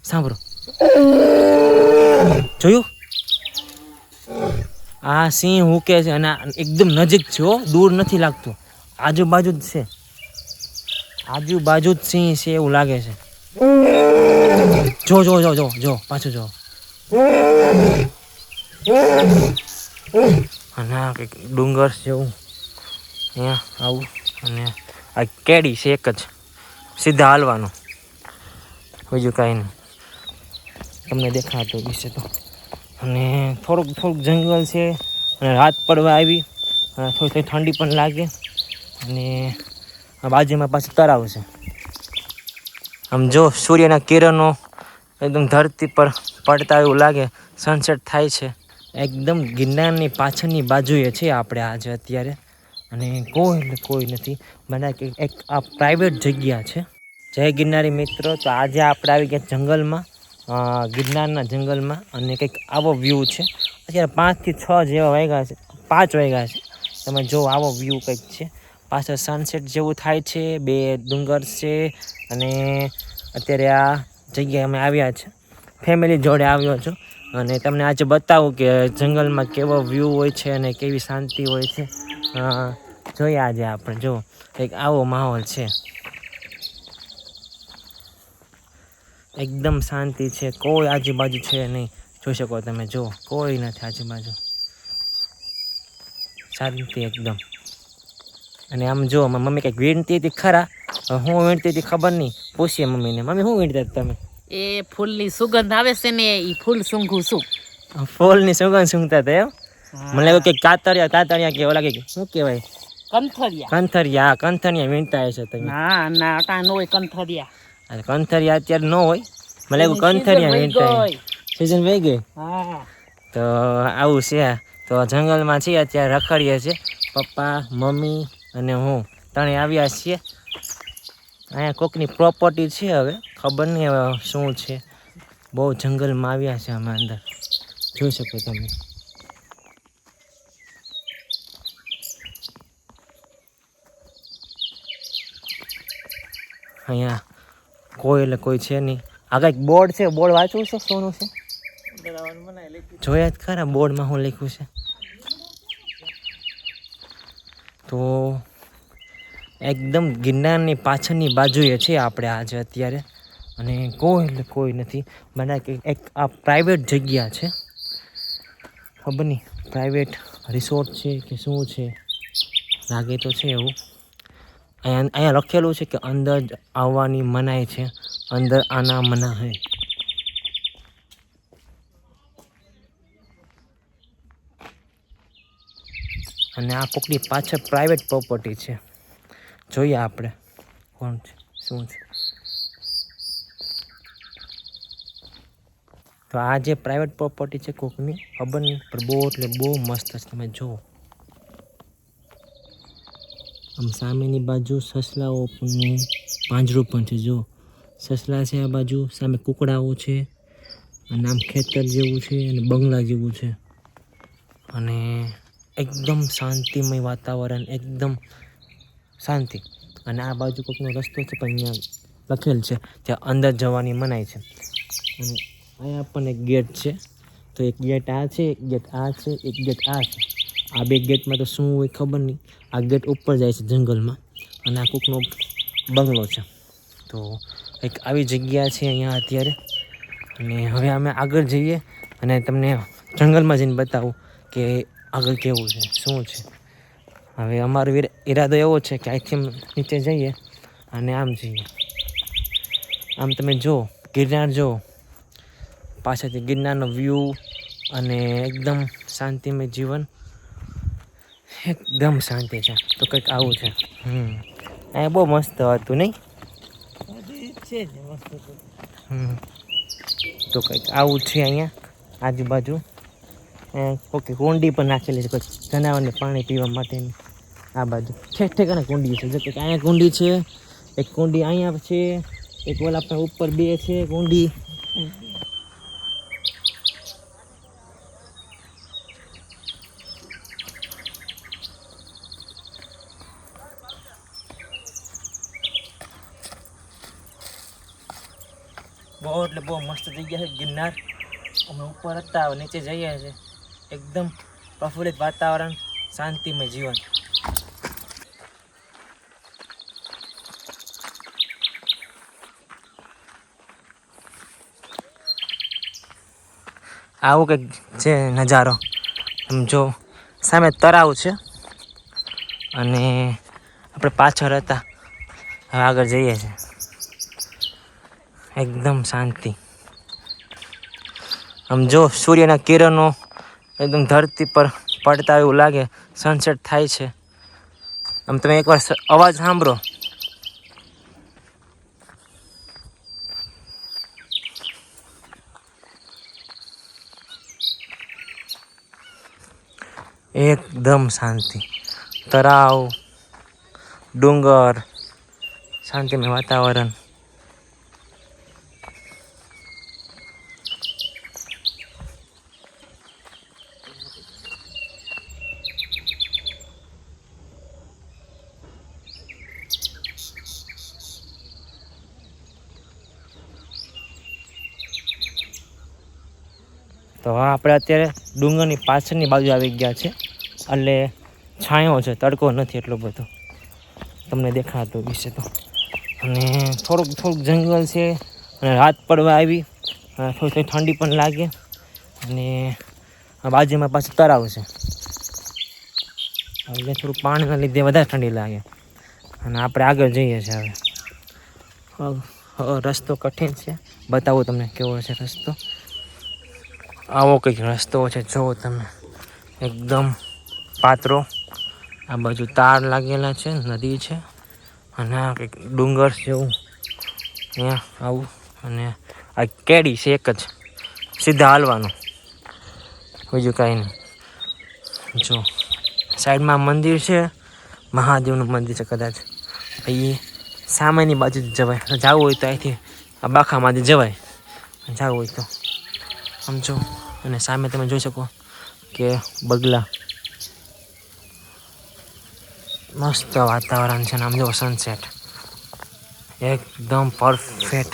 સાંભળો, જોયું? આ સિંહ હુકે છે અને એકદમ નજીક છે, દૂર નથી લાગતું, આજુબાજુ જ છે, આજુબાજુ જ સિંહ છે એવું લાગે છે. જો જો જો જો જો પાછું જો. અને આ કંઈક ડુંગર જેવું અહીંયા આવું, અને આ કેડી છે એક જ, સીધા હાલવાનું, બીજું કાંઈ નહીં. તમને દેખાતું હશે તો. અને થોડુંક જંગલ છે, અને રાત પડવા આવી, અને થોડી ઠંડી પણ લાગે, અને આ બાજુમાં પાછું તળાવ છે. આમ જો સૂર્યના કિરણો એકદમ ધરતી પર પડતા એવું લાગે, સનસેટ થાય છે. એકદમ ગિરનારની પાછળની બાજુએ છે આપણે આજે અત્યારે, અને કોઈ નથી, મને એક આ પ્રાઇવેટ જગ્યા છે. જય ગિરનારી મિત્રો. તો આજે આપણે આવી ગયા જંગલમાં, ગિરનારના જંગલમાં, અને કંઈક આવો વ્યૂ છે. અત્યારે 5 થી 6 જેવા વાગ્યા છે, 5 વાગ્યા છે. તમે જો આવો વ્યૂ કંઈક છે, પાછળ સનસેટ જેવું થાય છે, 2 ડુંગર છે. અને અત્યારે આ જગ્યાએ અમે આવ્યા છે, ફેમિલી જોડે આવ્યો છું, અને તમને આજે બતાવું કે જંગલમાં કેવો વ્યૂ હોય છે અને કેવી શાંતિ હોય છે. જોઈએ આજે આપણે, જો કંઈક આવો માહોલ છે, એકદમ શાંતિ છે, કોઈ આજુબાજુ છે નહીં. જોઈ શકો તમે, જો કોઈ નથી આજુબાજુ, શાંતિ એકદમ. અને આમ જો મમ્મી કંઈક વીણતી હતી ખરા, હું વીણતી હતી ખબર નહીં, પૂછીએ મમ્મીને. મમ્મી શું વીણતા તમે? એ ફૂલની સુગંધ આવે છે ને, એ ફૂલ સૂંઘું છું. ફૂલની સુગંધ સૂંઘતા હતા એમ? મને લાગ્યું કે કાતરિયા કે ઓલા કે શું કહેવાય, કંથરિયા વીણતા હશે તમે. ના અટાણ નો હોય કંથરિયા. કંથરિયા અત્યારે ન હોય, મને લાગ્યું કંથરિયા વીણતા. સીઝન વહી ગઈ. તો આવું છે. તો જંગલમાં છીએ અત્યારે, રખડીએ છીએ, પપ્પા, મમ્મી અને હું ત્રણે આવ્યા છીએ. અહીંયા કોકની પ્રોપર્ટી છે, હવે ખબર નહીં હવે શું છે. બહુ જંગલમાં આવ્યા છે અમે અંદર, જોઈ શકો તમે. અહીંયા કોઈ છે નહીં. આ કંઈક બોર્ડ છે, બોર્ડ વાંચવું છે, સોનું છે, જોયા જ ખરા બોર્ડમાં શું લખ્યું છે. તો એકદમ ગિરનારની પાછળની બાજુએ છે આપણે આજે અત્યારે, અને કોઈ નથી. મને એક આ પ્રાઇવેટ જગ્યા છે, ખબર નહીં પ્રાઇવેટ રિસોર્ટ છે કે શું છે, લાગે તો છે એવું. અહીંયા લખેલું છે કે અંદર આવવાની મનાઈ છે, અંદર આના મના હૈ. અને આ કોકની પાછળ પ્રાઇવેટ પ્રોપર્ટી છે, જોઈએ આપણે કોણ છે, શું છે. તો આ જે પ્રાઇવેટ પ્રોપર્ટી છે કોકની ખબર નહીં, પણ બહુ એટલે બહુ મસ્ત છે. તમે જુઓ, આમ સામેની બાજુ સસલાઓનું પાંજરું પણ છે. જો સસલા છે આ બાજુ, સામે કુકડાઓ છે, અને આમ ખેતર જેવું છે, અને બંગલા જેવું છે, અને એકદમ શાંતિમય વાતાવરણ, એકદમ શાંતિ. અને આ બાજુ કોઈકનો રસ્તો છે, પણ અહીંયા લખેલ છે ત્યાં અંદર જવાની મનાઈ છે. અને અહીંયા પણ એક ગેટ છે, તો એક ગેટ આ છે, એક ગેટ આ છે, એક ગેટ આ છે. આ 2 ગેટમાં તો શું હોય ખબર નહીં. આ ગેટ ઉપર જાય છે જંગલમાં, અને આ કોકનો બંગલો છે. તો એક આવી જગ્યા છે અહીંયા અત્યારે, અને હવે અમે આગળ જઈએ અને તમને જંગલમાં જઈને બતાવું કે આગળ કેવું છે, શું છે. હવે અમારો ઈરાદો એવો છે કે અહીંથી નીચે જઈએ અને આમ જઈએ. આમ તમે જો ગિરનાર, જો પાછળથી ગિરનારનો વ્યૂ, અને એકદમ શાંતિમય જીવન, એકદમ શાંતિ છે. તો કંઈક આવું છે. અહીંયા બહુ મસ્ત હતું નહીં? તો કંઈક આવું છે અહીંયા આજુબાજુ. ઓકે, કુંડી પણ નાખેલી છે કોઈ જનાવરને પાણી પીવા માટેની. આ બાજુ ઠેકાણે કુંડી છે, જો કે અહીંયા કુંડી છે, એક કુંડી અહીંયા છે, એક ઓલા પણ ઉપર 2 છે કુંડી. બહુ બહુ એટલે બહુ મસ્ત જગ્યા છે ગિરનાર. અમે ઉપર હતા, હવે નીચે જઈએ છીએ. એકદમ પ્રફુલ્લિત વાતાવરણ, શાંતિમય જીવન. આવું કંઈક છે નજારો. આમ જો સામે તળાવ છે અને આપણે પાછળ હતા, હવે આગળ જઈએ છીએ. એકદમ શાંતિ. આમ જો સૂર્યના કિરણો એકદમ ધરતી પર પડતા એવું લાગે, સનસેટ થાય છે. આમ તમે એકવાર અવાજ સાંભળો. એકદમ શાંતિ. તળાવ, ડુંગર, શાંતિમય વાતાવરણ. તો આપણે અત્યારે ડુંગરની પાછળની બાજુ આવી ગયા છે, એટલે છાંયો છે, તડકો નથી એટલો બધો, તમને દેખાતો વિશે તો. અને થોડુંક જંગલ છે, અને રાત પડવા આવી, થોડી ઠંડી પણ લાગે. અને આ બાજુમાં પાછું તળાવ છે, એટલે થોડું પાણીના લીધે વધારે ઠંડી લાગે. અને આપણે આગળ જઈએ છીએ. હવે રસ્તો કઠિન છે, બતાવું તમને કેવો છે રસ્તો. આવો કંઈક રસ્તો છે, જુઓ તમે, એકદમ પાતળો. આ બાજુ તાર લાગેલા છે, નદી છે, અને આ કંઈક ડુંગર જેવું અહીંયા આવું. અને આ કેડી છે, એક જ સીધા હાલવાનું, બીજું કાંઈ નહીં. જો સાઈડમાં મંદિર છે, મહાદેવનું મંદિર છે કદાચ. અહીં સામેની બાજુ જ જવાય, જવું હોય તો અહીંથી આ બાખામાંથી જવાય, જવું હોય તો. સમજો. અને સામે તમે જોઈ શકો કે બગલા. મસ્ત વાતાવરણ છે. આમ જો સનસેટ એકદમ પરફેક્ટ.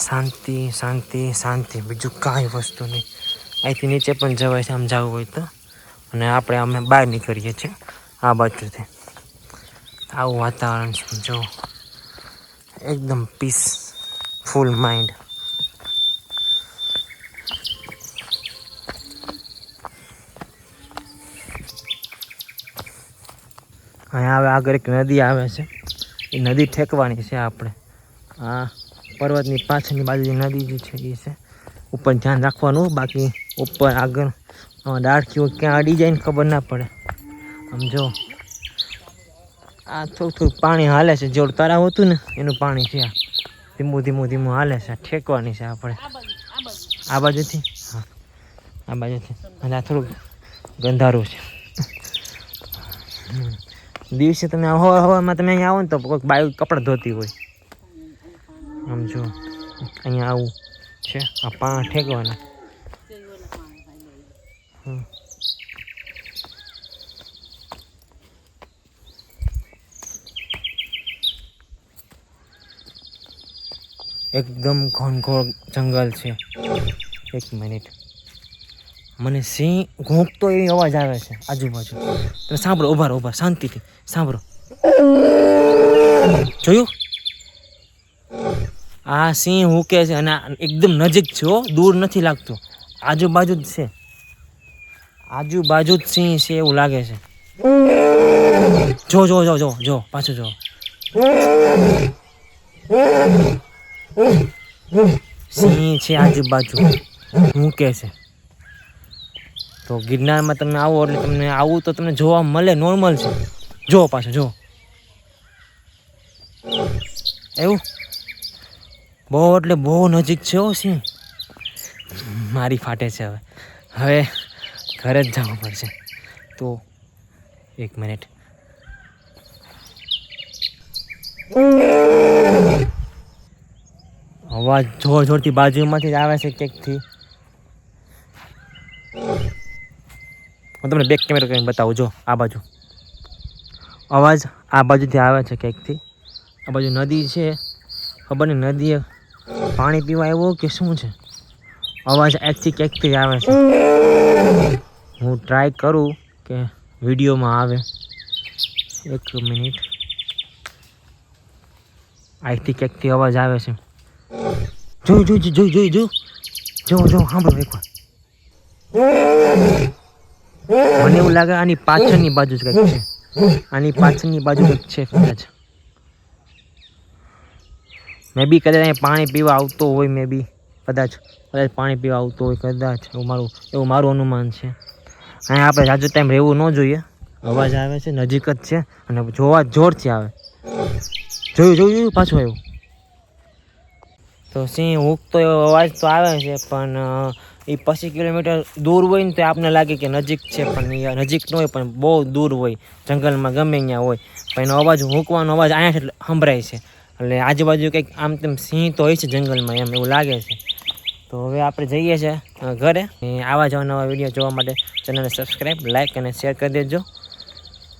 શાંતિ શાંતિ શાંતિ, બીજું કાંઈ વસ્તુ નહીં. અહીંથી નીચે પણ જવાય છે આમ જવું હોય તો. અને અમે બહાર નીકળીએ છીએ આ બાજુથી. આવું વાતાવરણ છે, જો એકદમ પીસ, ફૂલ માઇન્ડ. અહીંયા હવે આગળ એક નદી આવે છે, એ નદી ઠેકવાની છે આપણે. આ પર્વતની પાછળની બાજુ જે નદી જે છે એ છે. ઉપર ધ્યાન રાખવાનું, બાકી ઉપર આગળ ડાળખીઓ ક્યાં અડી જાય ને ખબર ના પડે. આમ જો આ થોડું પાણી હાલે છે, જેવું તળાવ હતું ને એનું પાણી છે. આ ધીમું હાલે છે, ઠેકવાની છે આપણે આ બાજુથી. હા, આ બાજુથી. અને આ થોડુંક ગંધારું છે. દિવસે તમે હવામાં તમે અહીંયા આવો ને તો કોઈક બાયું કપડાં ધોતી હોય. આમ જો અહીંયા આવું છે, આ પાણી ઠેકવાના. એકદમ ઘનઘોર જંગલ છે. એક મિનિટ, મને સિંહ ઘોંકતો એવી અવાજ આવે છે આજુબાજુ. તમે સાંભળો, ઉભા શાંતિથી સાંભળો. જોયું? આ સિંહ હુકે છે, અને એકદમ નજીક છે, દૂર નથી લાગતો. આજુબાજુ જ છે, આજુબાજુ જ સિંહ છે એવું લાગે છે. જો પાછું જો. સિંહ છે આજુબાજુ, મૂકે છે. તો ગિરનારમાં તમે આવો એટલે તમને આવું તો તમને જોવા મળે, નોર્મલ છે. જો પાછું જો, એવું બહુ એટલે બહુ નજીક છે. સિંહ મારી ફાટે છે. હવે ઘરે જ જવું પડશે. તો એક મિનિટ. અવાજ જોરથી બાજુમાંથી જ આવે છે ક્યાંકથી. હું તમને બેક કેમેરા કરીને બતાવું. જો આ બાજુ અવાજ આ બાજુથી આવે છે ક્યાંકથી. આ બાજુ નદી છે, ખબર નહીં નદી પાણી પીવા આવ્યો કે શું છે? અવાજ એકથી ક્યાંકથી આવે છે. હું ટ્રાય કરું કે વિડીયોમાં આવે. 1 મિનિટ. અહીંથી ક્યાંકથી અવાજ આવે છે. જો સાંભળો એકવાર. મને એવું લાગે આની પાછળની બાજુ જ કંઈક છે. આની પાછળની બાજુ કંઈક છે કદાચ. મે બી કદાચ અહીંયા પાણી પીવા આવતો હોય. મે બી કદાચ પાણી પીવા આવતો હોય કદાચ. એવું મારું અનુમાન છે. અહીંયા આપણે જાજો ટાઈમ રહેવું ન જોઈએ. અવાજ આવે છે, નજીક જ છે અને જોવા જોરથી આવે. જોયું પાછું આવ્યું. તો સિંહ હુંકતો એવો અવાજ તો આવે છે, પણ એ 25 કિલોમીટર દૂર હોય ને તો આપને લાગે કે નજીક છે, પણ એ નજીક ન હોય, પણ બહુ દૂર હોય, જંગલમાં ગમે ત્યાં હોય. પણ એનો અવાજ હુંકવાનો અવાજ અહીંયા સંભળાય છે. એટલે આજુબાજુ કંઈક આમ તેમ સિંહ તો હોય છે જંગલમાં, એમ એવું લાગે છે. તો હવે આપણે જઈએ છીએ ઘરે. આવા જ નવા વિડીયો જોવા માટે ચેનલને સબસ્ક્રાઈબ, લાઇક અને શેર કરી દેજો.